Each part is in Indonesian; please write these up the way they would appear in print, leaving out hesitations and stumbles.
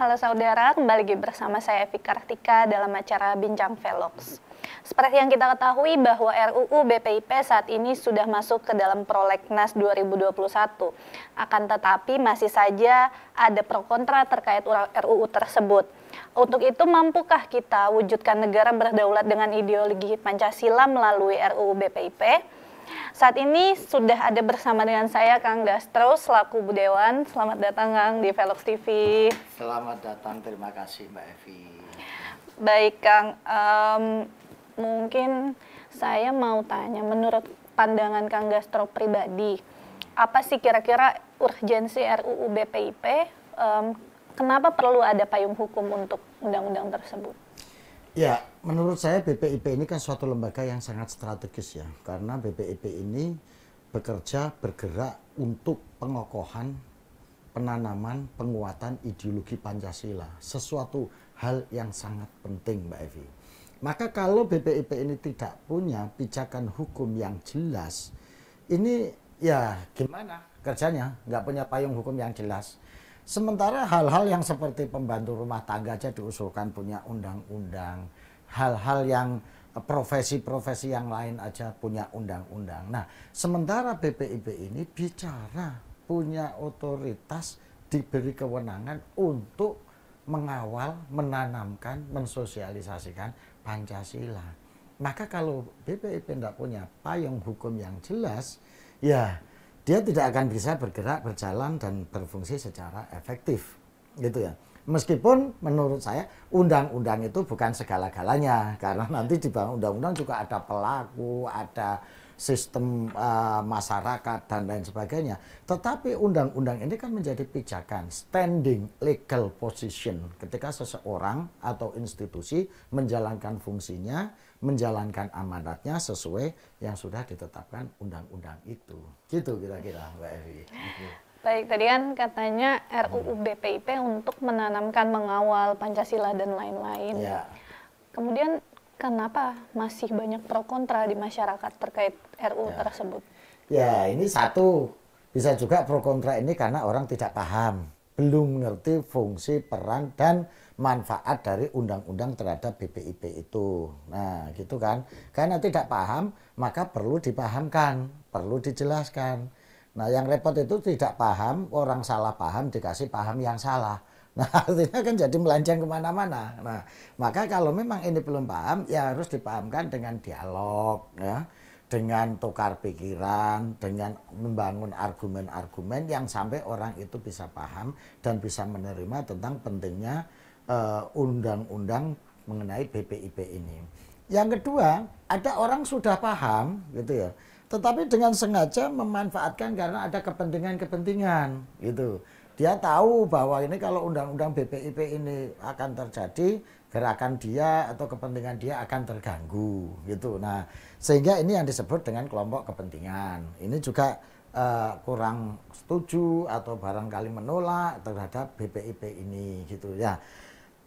halo saudara, kembali lagi bersama saya Evi Kartika dalam acara Bincang Velox. Seperti yang kita ketahui bahwa RUU BPIP saat ini sudah masuk ke dalam prolegnas 2021. Akan tetapi masih saja ada pro kontra terkait RUU tersebut. Untuk itu, mampukah kita wujudkan negara berdaulat dengan ideologi Pancasila melalui RUU BPIP? Saat ini sudah ada bersama dengan saya Kang Gastro selaku Budewan. Selamat datang Kang di Velox TV. Selamat datang, terima kasih Mbak Evi. Baik Kang, mungkin saya mau tanya, menurut pandangan Kang Gastro pribadi, apa sih kira-kira urgensi RUU BPIP? Kenapa perlu ada payung hukum untuk undang-undang tersebut? Ya, menurut saya BPIP ini kan suatu lembaga yang sangat strategis ya, karena BPIP ini bergerak untuk pengokohan, penanaman, penguatan ideologi Pancasila, sesuatu hal yang sangat penting Mbak Evi. Maka kalau BPIP ini tidak punya pijakan hukum yang jelas, ini ya gimana kerjanya, nggak punya payung hukum yang jelas. Sementara hal-hal yang seperti pembantu rumah tangga aja diusulkan punya undang-undang. Hal-hal yang profesi-profesi yang lain aja punya undang-undang. Nah, sementara BPIP ini bicara punya otoritas, diberi kewenangan untuk mengawal, menanamkan, mensosialisasikan Pancasila. Maka kalau BPIP tidak punya payung hukum yang jelas, ya dia tidak akan bisa bergerak, berjalan, dan berfungsi secara efektif, gitu ya. Meskipun menurut saya undang-undang itu bukan segala-galanya, karena nanti di bawah undang-undang juga ada pelaku, ada sistem masyarakat dan lain sebagainya. Tetapi undang-undang ini kan menjadi pijakan, standing legal position, ketika seseorang atau institusi menjalankan fungsinya, menjalankan amanatnya sesuai yang sudah ditetapkan undang-undang itu. Gitu kira-kira Mbak Evi. Baik, tadi kan katanya RUU BPIP untuk menanamkan, mengawal Pancasila dan lain-lain. Ya. Kemudian kenapa masih banyak pro kontra di masyarakat terkait RUU tersebut? Ya, ini satu. Bisa juga pro kontra ini karena orang tidak paham, belum mengerti fungsi, peran, dan manfaat dari undang-undang terhadap BPIP itu. Nah, gitu kan. Karena tidak paham, maka perlu dipahamkan, perlu dijelaskan. Nah, yang repot itu tidak paham, orang salah paham, dikasih paham yang salah. Nah, artinya kan jadi melenceng kemana-mana. Nah, maka kalau memang ini belum paham, ya harus dipahamkan dengan dialog, ya, dengan tukar pikiran, dengan membangun argumen-argumen yang sampai orang itu bisa paham dan bisa menerima tentang pentingnya undang-undang mengenai BPIP ini. Yang kedua, ada orang sudah paham, gitu ya, tetapi dengan sengaja memanfaatkan karena ada kepentingan-kepentingan, gitu. Dia tahu bahwa ini kalau undang-undang BPIP ini akan terjadi, gerakan dia atau kepentingan dia akan terganggu, gitu. Nah, sehingga ini yang disebut dengan kelompok kepentingan. Ini juga kurang setuju atau barangkali menolak terhadap BPIP ini, gitu ya.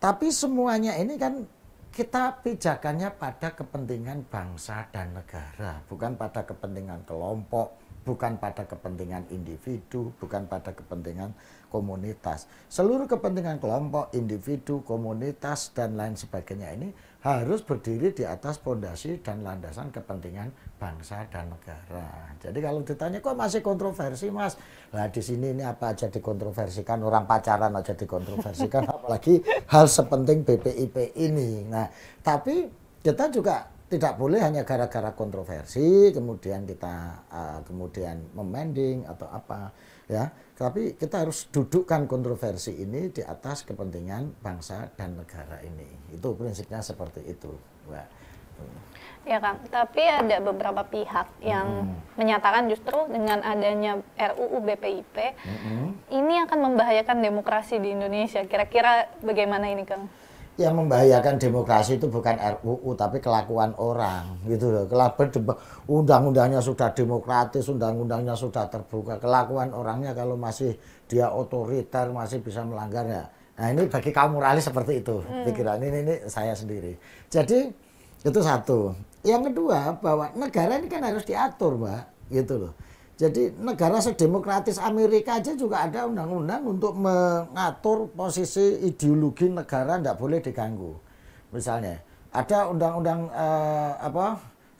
Tapi semuanya ini kan kita pijakannya pada kepentingan bangsa dan negara, bukan pada kepentingan kelompok, bukan pada kepentingan individu, bukan pada kepentingan komunitas. Seluruh kepentingan kelompok, individu, komunitas, dan lain sebagainya ini harus berdiri di atas fondasi dan landasan kepentingan bangsa dan negara. Jadi kalau ditanya kok masih kontroversi Mas, nah di sini ini apa aja dikontroversikan, orang pacaran aja dikontroversikan, apalagi hal sepenting BPIP ini. Nah, tapi kita juga tidak boleh hanya gara-gara kontroversi kemudian kita kemudian memending atau apa ya, tapi kita harus dudukkan kontroversi ini di atas kepentingan bangsa dan negara ini. Itu prinsipnya seperti itu, Mbak. Ya Kang, tapi ada beberapa pihak yang menyatakan justru dengan adanya RUU BPIP ini akan membahayakan demokrasi di Indonesia. Kira-kira bagaimana ini Kang? Yang membahayakan demokrasi itu bukan RUU tapi kelakuan orang, gitu loh. Undang-undangnya sudah demokratis, undang-undangnya sudah terbuka, kelakuan orangnya kalau masih dia otoriter, masih bisa melanggar ya. Nah, ini bagi kaum moralis seperti itu pikiran ini saya sendiri. Jadi itu satu. Yang kedua, bahwa negara ini kan harus diatur, Mbak, gitu loh. Jadi negara sedemokratis Amerika aja juga ada undang-undang untuk mengatur posisi ideologi negara tidak boleh diganggu. Misalnya ada undang-undang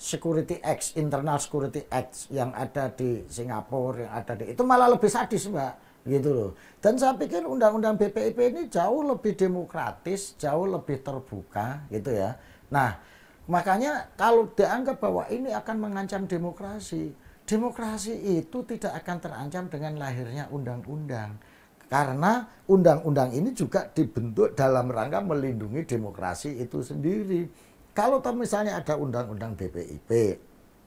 Security Act, Internal Security Act yang ada di Singapura, yang ada di itu malah lebih sadis, Mbak, gitu loh. Dan saya pikir undang-undang BPIP ini jauh lebih demokratis, jauh lebih terbuka, gitu ya. Nah, makanya kalau dianggap bahwa ini akan mengancam demokrasi, demokrasi itu tidak akan terancam dengan lahirnya undang-undang. Karena undang-undang ini juga dibentuk dalam rangka melindungi demokrasi itu sendiri. Kalau misalnya ada undang-undang BPIP,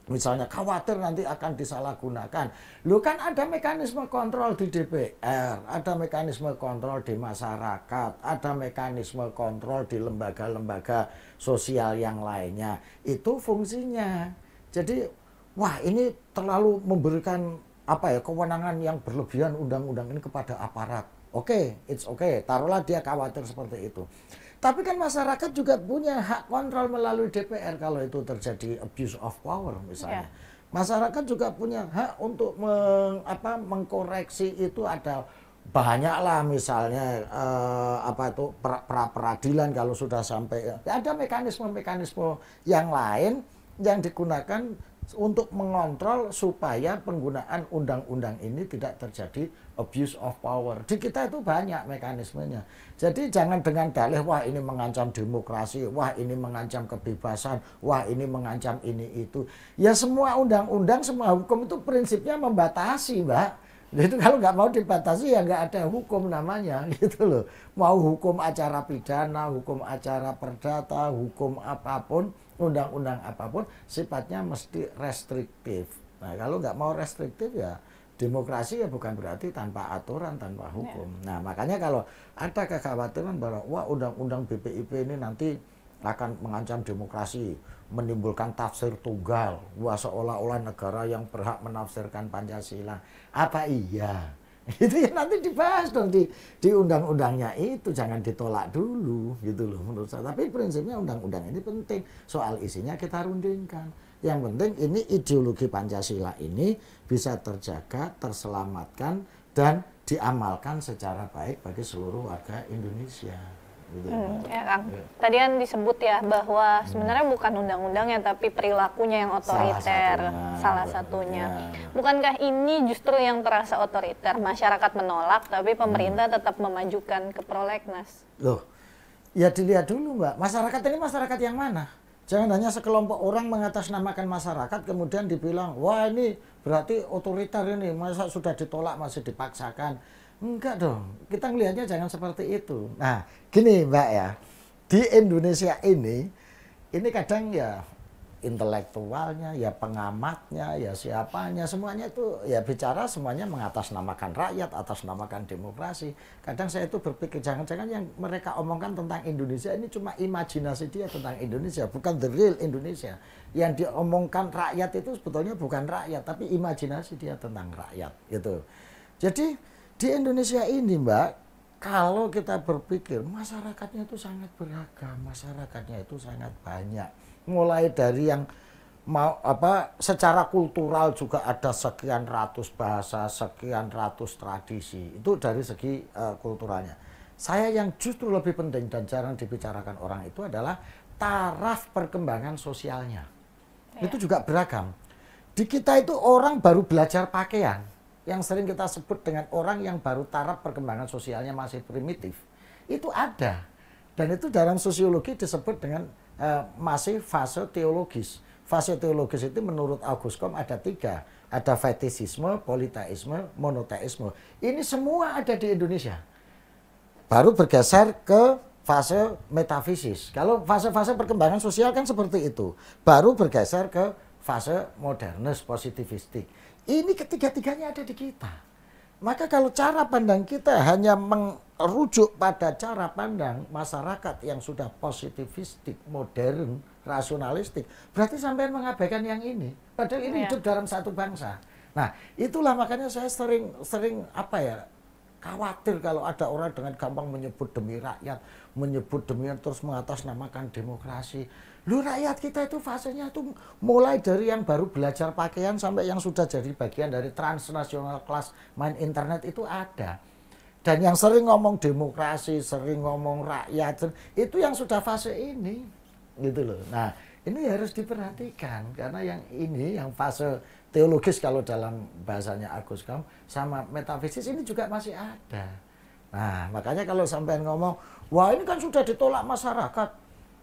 misalnya khawatir nanti akan disalahgunakan. Loh kan ada mekanisme kontrol di DPR, ada mekanisme kontrol di masyarakat, ada mekanisme kontrol di lembaga-lembaga sosial yang lainnya. Itu fungsinya. Jadi, wah ini terlalu memberikan kewenangan yang berlebihan undang-undang ini kepada aparat. Oke, it's okay. Taruhlah dia khawatir seperti itu. Tapi kan masyarakat juga punya hak kontrol melalui DPR kalau itu terjadi abuse of power misalnya. Masyarakat juga punya hak untuk mengkoreksi itu, ada banyaklah misalnya peradilan kalau sudah sampai ada mekanisme-mekanisme yang lain yang digunakan untuk mengontrol supaya penggunaan undang-undang ini tidak terjadi abuse of power. Di kita itu banyak mekanismenya. Jadi jangan dengan dalih, wah ini mengancam demokrasi, wah ini mengancam kebebasan, wah ini mengancam ini itu. Ya semua undang-undang, semua hukum itu prinsipnya membatasi, Mbak. Jadi kalau nggak mau dibatasi ya nggak ada hukum namanya, gitu loh. Mau hukum acara pidana, hukum acara perdata, hukum apapun, undang-undang apapun sifatnya mesti restriktif. Nah kalau nggak mau restriktif ya demokrasi ya bukan berarti tanpa aturan, tanpa hukum. Nah makanya kalau ada kekhawatiran bahwa wah undang-undang BPIP ini nanti akan mengancam demokrasi, menimbulkan tafsir tunggal, wah seolah-olah negara yang berhak menafsirkan Pancasila. Apa iya? Itu ya nanti dibahas dong di undang-undangnya itu, jangan ditolak dulu gitu loh menurut saya. Tapi prinsipnya undang-undang ini penting, soal isinya kita rundingkan. Yang penting ini ideologi Pancasila ini bisa terjaga, terselamatkan dan diamalkan secara baik bagi seluruh warga Indonesia. Gitu. Ya Kang, tadi kan disebut ya bahwa sebenarnya bukan undang-undangnya tapi perilakunya yang otoriter, salah satunya. Bukankah ini justru yang terasa otoriter? Masyarakat menolak tapi pemerintah tetap memajukan ke prolegnas. Loh, ya dilihat dulu Mbak, masyarakat ini masyarakat yang mana? Jangan hanya sekelompok orang mengatasnamakan masyarakat kemudian dibilang, wah ini berarti otoriter ini, masa sudah ditolak masih dipaksakan. Enggak dong, kita melihatnya jangan seperti itu. Nah, gini Mbak ya, di Indonesia ini kadang ya intelektualnya, ya pengamatnya, ya siapanya, semuanya itu ya bicara semuanya mengatasnamakan rakyat, atasnamakan demokrasi. Kadang saya itu berpikir jangan-jangan yang mereka omongkan tentang Indonesia ini cuma imajinasi dia tentang Indonesia, bukan the real Indonesia. Yang diomongkan rakyat itu sebetulnya bukan rakyat, tapi imajinasi dia tentang rakyat gitu. Jadi di Indonesia ini Mbak, kalau kita berpikir masyarakatnya itu sangat beragam, masyarakatnya itu sangat banyak. Mulai dari yang secara kultural juga ada sekian ratus bahasa, sekian ratus tradisi. Itu dari segi kulturalnya. Saya yang justru lebih penting dan jarang dibicarakan orang itu adalah taraf perkembangan sosialnya. Itu juga beragam. Di kita itu orang baru belajar pakaian, yang sering kita sebut dengan orang yang baru taraf perkembangan sosialnya masih primitif, itu ada. Dan itu dalam sosiologi disebut dengan masih fase teologis. Fase teologis itu menurut Auguste Comte ada 3. Ada fetisisme, politeisme, monoteisme. Ini semua ada di Indonesia. Baru bergeser ke fase metafisis. Kalau fase-fase perkembangan sosial kan seperti itu. Baru bergeser ke fase modernis, positivistik. Ini ketiga-tiganya ada di kita. Maka kalau cara pandang kita hanya merujuk pada cara pandang masyarakat yang sudah positivistik, modern, rasionalistik, berarti sampai mengabaikan yang ini. Padahal ini hidup dalam satu bangsa. Nah, itulah makanya saya sering khawatir kalau ada orang dengan gampang menyebut demi rakyat, menyebut demi terus mengatasnamakan demokrasi. Lu rakyat kita itu fasenya tuh mulai dari yang baru belajar pakaian sampai yang sudah jadi bagian dari transnational class main internet itu ada. Dan yang sering ngomong demokrasi, sering ngomong rakyat, itu yang sudah fase ini, gitu loh. Nah, ini harus diperhatikan karena yang ini, yang fase teologis kalau dalam bahasanya Agus Kaum sama metafisis ini juga masih ada. Nah, makanya kalau sampean ngomong, wah ini kan sudah ditolak masyarakat,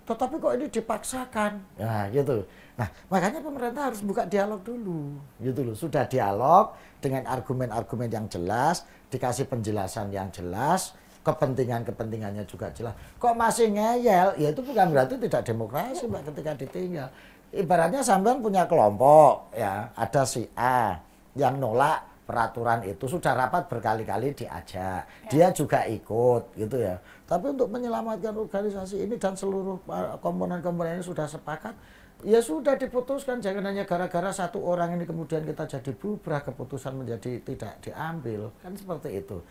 tetapi kok ini dipaksakan, nah gitu. Nah, makanya pemerintah harus buka dialog dulu, gitu loh. Sudah dialog dengan argumen-argumen yang jelas, dikasih penjelasan yang jelas, kepentingannya juga jelas. Kok masih ngeyel? Ya itu bukan berarti tidak demokrasi, Mbak, ketika ditinggal. Ibaratnya sampean punya kelompok, ya, ada si A yang nolak peraturan itu, sudah rapat berkali-kali diajak, dia juga ikut, gitu ya. Tapi untuk menyelamatkan organisasi ini dan seluruh komponen-komponen ini sudah sepakat, ya sudah diputuskan, jangan hanya gara-gara satu orang ini kemudian kita jadi bubrah, keputusan menjadi tidak diambil, kan seperti itu.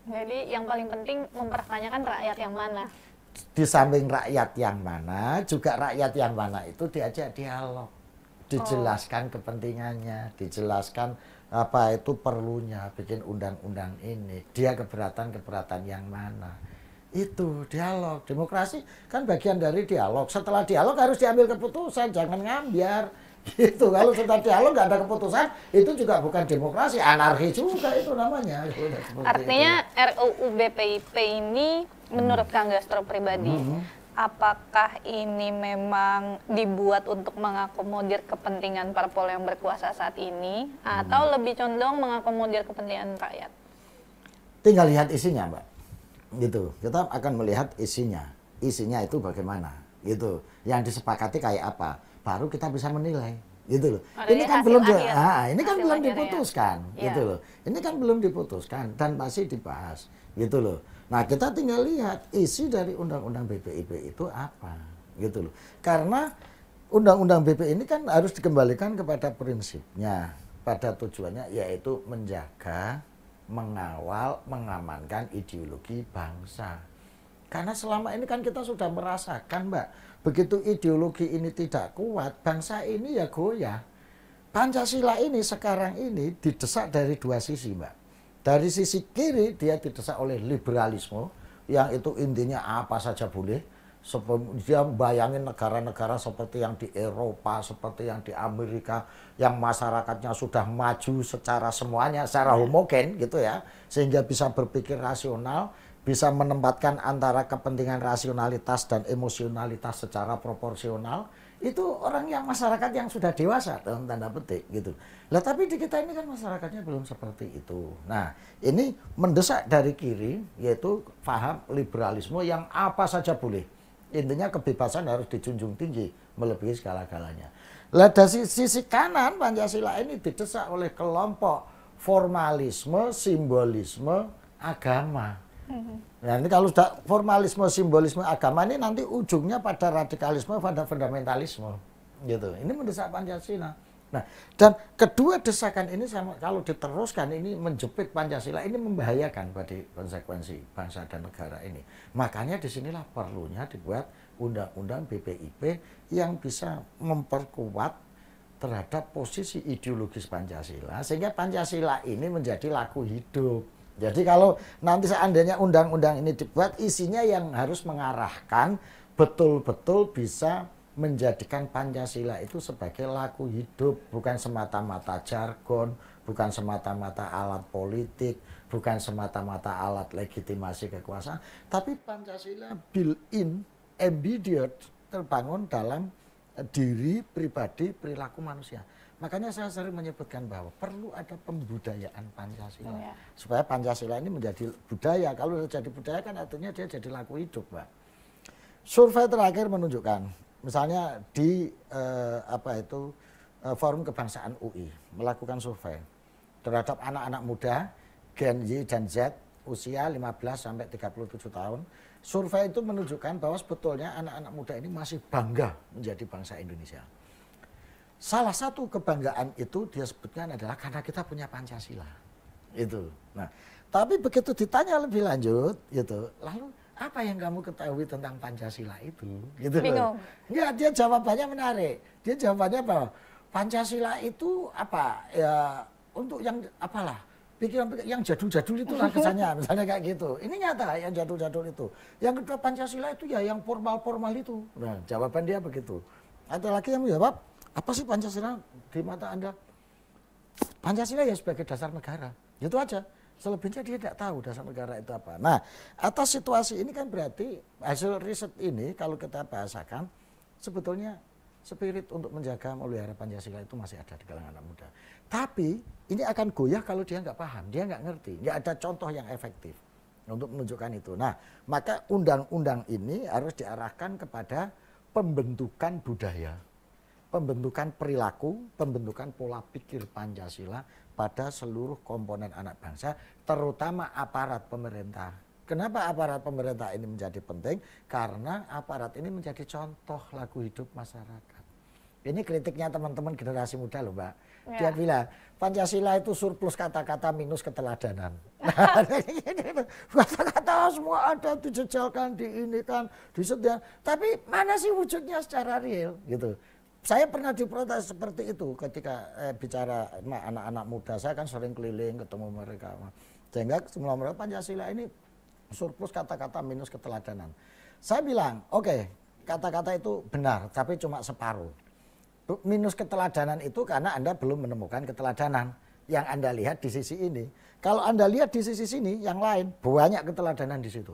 Jadi yang paling penting mempertanyakan rakyat yang mana. Di samping rakyat yang mana, juga rakyat yang mana itu diajak dialog, dijelaskan kepentingannya, dijelaskan apa itu perlunya bikin undang-undang ini, dia keberatan yang mana. Itu dialog. Demokrasi kan bagian dari dialog. Setelah dialog harus diambil keputusan, jangan ngambiar. Gitu. Kalau setelah dialog nggak ada keputusan, itu juga bukan demokrasi, anarki juga itu namanya. Artinya RUU BPIP ini menurut Kang Gastro pribadi, apakah ini memang dibuat untuk mengakomodir kepentingan parpol yang berkuasa saat ini, atau lebih condong mengakomodir kepentingan rakyat? Tinggal lihat isinya, Mbak. Gitu. Kita akan melihat isinya. Isinya itu bagaimana, gitu. Yang disepakati kayak apa, baru kita bisa menilai, gitu loh. Ini kan belum diputuskan, gitu loh. Ini kan belum diputuskan dan masih dibahas, gitu loh. Nah, kita tinggal lihat isi dari undang-undang BPIP itu apa, gitu loh. Karena undang-undang BP ini kan harus dikembalikan kepada prinsipnya, pada tujuannya yaitu menjaga, mengawal, mengamankan ideologi bangsa. Karena selama ini kan kita sudah merasakan, Mbak, begitu ideologi ini tidak kuat, bangsa ini ya goyah. Pancasila ini sekarang ini didesak dari dua sisi, Mbak. Dari sisi kiri dia didesak oleh liberalisme, yang itu intinya apa saja boleh. Dia bayangin negara-negara seperti yang di Eropa, seperti yang di Amerika, yang masyarakatnya sudah maju secara semuanya, secara homogen gitu ya, sehingga bisa berpikir rasional, bisa menempatkan antara kepentingan rasionalitas dan emosionalitas secara proporsional. Itu orang yang masyarakat yang sudah dewasa dalam tanda petik gitu. Lah tapi di kita ini kan masyarakatnya belum seperti itu. Nah, ini mendesak dari kiri, yaitu paham liberalisme yang apa saja boleh. Intinya kebebasan harus dijunjung tinggi melebihi segala-galanya. Lah dari sisi kanan Pancasila ini didesak oleh kelompok formalisme, simbolisme, agama. Nah ini kalau sudah formalisme, simbolisme, agama ini nanti ujungnya pada radikalisme, pada fundamentalisme, gitu. Ini mendesak Pancasila. Nah, dan kedua desakan ini sama, kalau diteruskan ini menjepit Pancasila, ini membahayakan pada konsekuensi bangsa dan negara ini. Makanya disinilah perlunya dibuat undang-undang BPIP yang bisa memperkuat terhadap posisi ideologis Pancasila, sehingga Pancasila ini menjadi laku hidup. Jadi kalau nanti seandainya undang-undang ini dibuat, isinya yang harus mengarahkan betul-betul bisa menjadikan Pancasila itu sebagai laku hidup, bukan semata-mata jargon, bukan semata-mata alat politik, bukan semata-mata alat legitimasi kekuasaan, tapi Pancasila built-in, embedded, terbangun dalam diri pribadi, perilaku manusia. Makanya saya sering menyebutkan bahwa perlu ada pembudayaan Pancasila. Supaya Pancasila ini menjadi budaya. Kalau jadi budaya kan artinya dia jadi laku hidup, Mbak. Survei terakhir menunjukkan, misalnya di Forum Kebangsaan UI melakukan survei terhadap anak-anak muda, Gen Y dan Z, usia 15 sampai 37 tahun. Survei itu menunjukkan bahwa sebetulnya anak-anak muda ini masih bangga menjadi bangsa Indonesia. Salah satu kebanggaan itu dia sebutkan adalah karena kita punya Pancasila. Itu. Nah, Tapi begitu ditanya lebih lanjut gitu, lalu apa yang kamu ketahui tentang Pancasila itu? Gitu Bingung. Enggak, dia jawabannya menarik. Dia jawabannya bahwa Pancasila itu apa? Ya untuk yang apalah, pikiran yang jadul-jadul itulah kesannya, misalnya kayak gitu. Ini nyata yang jadul-jadul itu. Yang kedua Pancasila itu ya yang formal-formal itu. Nah, jawaban dia begitu. Ada lagi yang menjawab, apa sih Pancasila di mata Anda? Pancasila ya sebagai dasar negara. Itu aja. Selebihnya dia tidak tahu dasar negara itu apa. Nah, atas situasi ini kan berarti hasil riset ini kalau kita bahasakan sebetulnya spirit untuk menjaga memelihara Pancasila itu masih ada di kalangan anak muda. Tapi ini akan goyah kalau dia nggak paham, dia nggak ngerti, nggak ada contoh yang efektif untuk menunjukkan itu. Nah, maka undang-undang ini harus diarahkan kepada pembentukan budaya, pembentukan perilaku, pembentukan pola pikir Pancasila pada seluruh komponen anak bangsa, terutama aparat pemerintah. Kenapa aparat pemerintah ini menjadi penting? Karena aparat ini menjadi contoh laku hidup masyarakat. Ini kritiknya teman-teman generasi muda loh, Mbak. Dia bilang, Pancasila itu surplus kata-kata minus keteladanan. Kata-kata semua ada, dijejalkan, diinikan, disedia. Tapi mana sih wujudnya secara real gitu. Saya pernah diprotes seperti itu ketika bicara anak-anak muda. Saya kan sering keliling ketemu mereka. Sehingga semua mereka Pancasila ini surplus kata-kata minus keteladanan. Saya bilang, oke, kata-kata itu benar, tapi cuma separuh. Minus keteladanan itu karena Anda belum menemukan keteladanan yang Anda lihat di sisi ini. Kalau Anda lihat di sisi sini, yang lain banyak keteladanan di situ.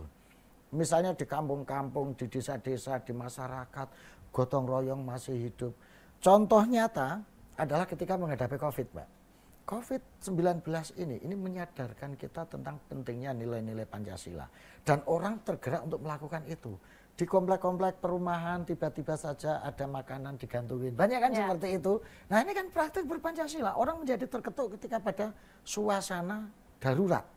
Misalnya di kampung-kampung, di desa-desa, di masyarakat, gotong royong masih hidup. Contoh nyata adalah ketika menghadapi COVID, Mbak. COVID-19 ini menyadarkan kita tentang pentingnya nilai-nilai Pancasila. Dan orang tergerak untuk melakukan itu. Di komplek-komplek perumahan tiba-tiba saja ada makanan digantungin. Banyak kan seperti itu. Nah ini kan praktik berpancasila. Orang menjadi terketuk ketika pada suasana darurat.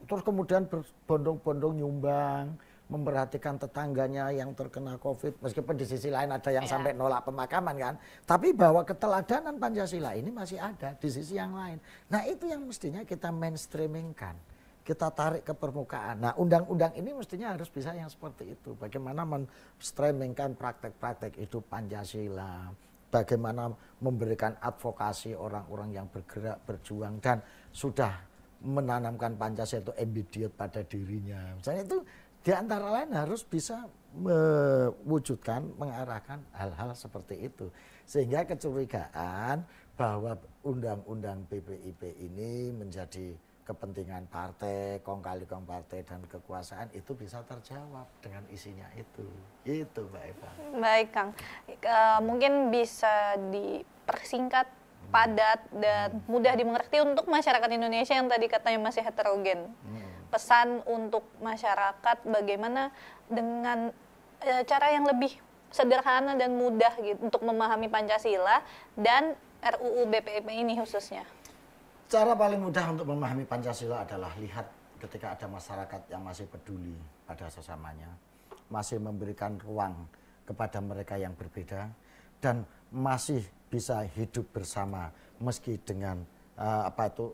Terus kemudian berbondong-bondong nyumbang, memperhatikan tetangganya yang terkena COVID, meskipun di sisi lain ada yang sampai nolak pemakaman kan, tapi bahwa keteladanan Pancasila ini masih ada di sisi yang lain. Nah itu yang mestinya kita mainstreamingkan, kita tarik ke permukaan. Nah undang-undang ini mestinya harus bisa yang seperti itu, bagaimana mainstreamingkan praktek-praktek hidup Pancasila, bagaimana memberikan advokasi orang-orang yang bergerak, berjuang, dan sudah menanamkan Pancasila itu immediate pada dirinya. Misalnya itu di antara lain harus bisa mewujudkan, mengarahkan hal-hal seperti itu. Sehingga kecurigaan bahwa undang-undang BPIP ini menjadi kepentingan partai, kong-kali-kong partai dan kekuasaan itu bisa terjawab dengan isinya itu. Itu Mbak Eva. Baik Kang, mungkin bisa dipersingkat, padat dan mudah dimengerti untuk masyarakat Indonesia yang tadi katanya masih heterogen. Pesan untuk masyarakat bagaimana dengan cara yang lebih sederhana dan mudah gitu untuk memahami Pancasila dan RUU BPIP ini khususnya. Cara paling mudah untuk memahami Pancasila adalah lihat ketika ada masyarakat yang masih peduli pada sesamanya, masih memberikan ruang kepada mereka yang berbeda dan masih bisa hidup bersama meski dengan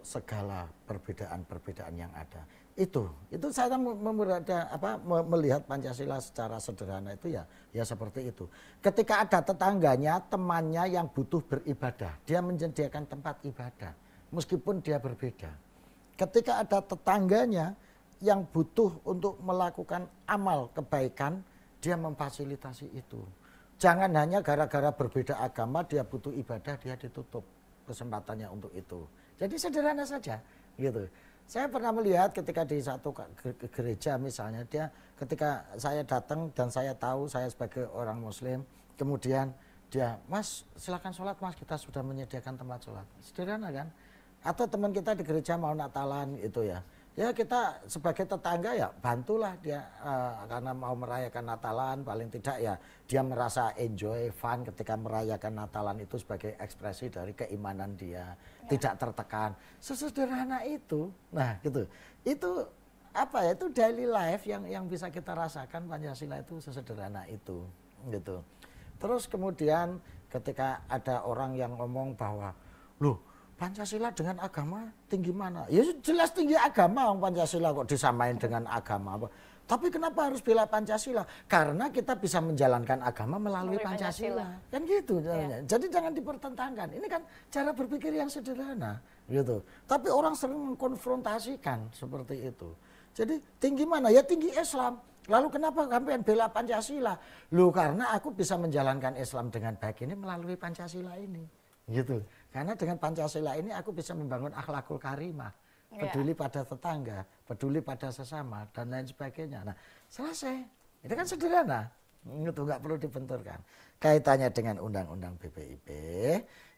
segala perbedaan-perbedaan yang ada. Itu saya melihat Pancasila secara sederhana itu ya seperti itu. Ketika ada tetangganya, temannya yang butuh beribadah, dia menyediakan tempat ibadah meskipun dia berbeda. Ketika ada tetangganya yang butuh untuk melakukan amal kebaikan, dia memfasilitasi itu. Jangan hanya gara-gara berbeda agama dia butuh ibadah, dia ditutup kesempatannya untuk itu. Jadi sederhana saja gitu. Saya pernah melihat ketika di satu gereja misalnya, dia ketika saya datang dan saya tahu saya sebagai orang Muslim, kemudian dia, Mas silakan sholat Mas, kita sudah menyediakan tempat sholat. Sederhana kan? Atau teman kita di gereja mau Natalan itu ya kita sebagai tetangga ya bantulah dia karena mau merayakan Natalan, paling tidak ya dia merasa enjoy, fun ketika merayakan Natalan itu sebagai ekspresi dari keimanan dia, tidak tertekan, sesederhana itu. Nah gitu, itu apa ya, itu daily life yang bisa kita rasakan. Pancasila itu sesederhana itu gitu. Terus kemudian ketika ada orang yang ngomong bahwa loh Pancasila dengan agama tinggi mana? Ya jelas tinggi agama, Pancasila kok disamain dengan agama apa? Tapi kenapa harus bela Pancasila? Karena kita bisa menjalankan agama melalui Pancasila. Kan gitu. Ya. Jadi jangan dipertentangkan. Ini kan cara berpikir yang sederhana, gitu. Tapi orang sering mengkonfrontasikan seperti itu. Jadi tinggi mana? Ya tinggi Islam. Lalu kenapa sampean bela Pancasila? Loh karena aku bisa menjalankan Islam dengan baik ini melalui Pancasila ini. Gitu. Karena dengan Pancasila ini aku bisa membangun akhlakul karimah. Peduli pada tetangga, peduli pada sesama, dan lain sebagainya. Nah, selesai. Itu kan sederhana. Itu nggak perlu dibenturkan. Kaitannya dengan undang-undang BPIP,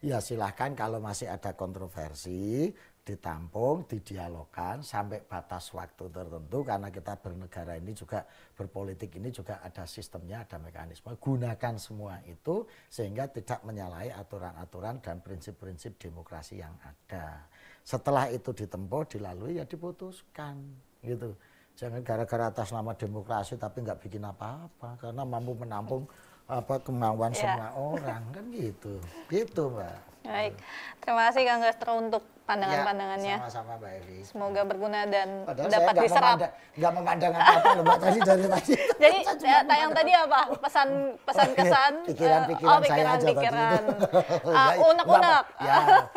ya silahkan kalau masih ada kontroversi, ditampung, didialogkan sampai batas waktu tertentu. Karena kita bernegara ini juga, berpolitik ini juga ada sistemnya, ada mekanisme. Gunakan semua itu sehingga tidak menyalahi aturan-aturan dan prinsip-prinsip demokrasi yang ada. Setelah itu ditempuh, dilalui, ya diputuskan, gitu. Jangan gara-gara atas nama demokrasi tapi nggak bikin apa-apa, karena mampu menampung kemauan semua orang, kan gitu. Gitu, Mbak. Baik, terima kasih Kang Gastro untuk pandangan-pandangannya. Sama-sama Mbak Evi. Semoga berguna dan Padahal dapat saya diserap. Nggak memandang apa-apa loh Mbak tadi dari tadi. Jadi tayang tadi apa? Pesan kesan? Pikiran-pikiran saya aja pikiran. tadi. Unek-unek.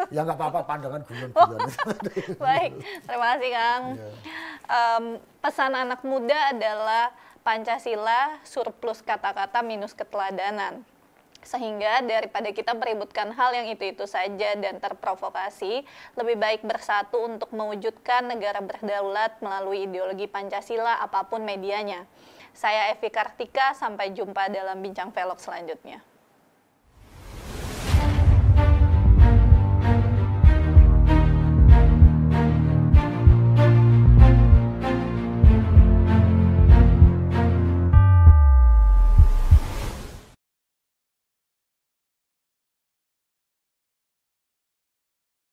Ya nggak apa-apa, pandangan guyon-guyon. Baik, terima kasih Kang. Pesan anak muda adalah Pancasila surplus kata-kata minus keteladanan. Sehingga daripada kita meributkan hal yang itu-itu saja dan terprovokasi, lebih baik bersatu untuk mewujudkan negara berdaulat melalui ideologi Pancasila apapun medianya. Saya Evi Kartika, sampai jumpa dalam Bincang Velog selanjutnya.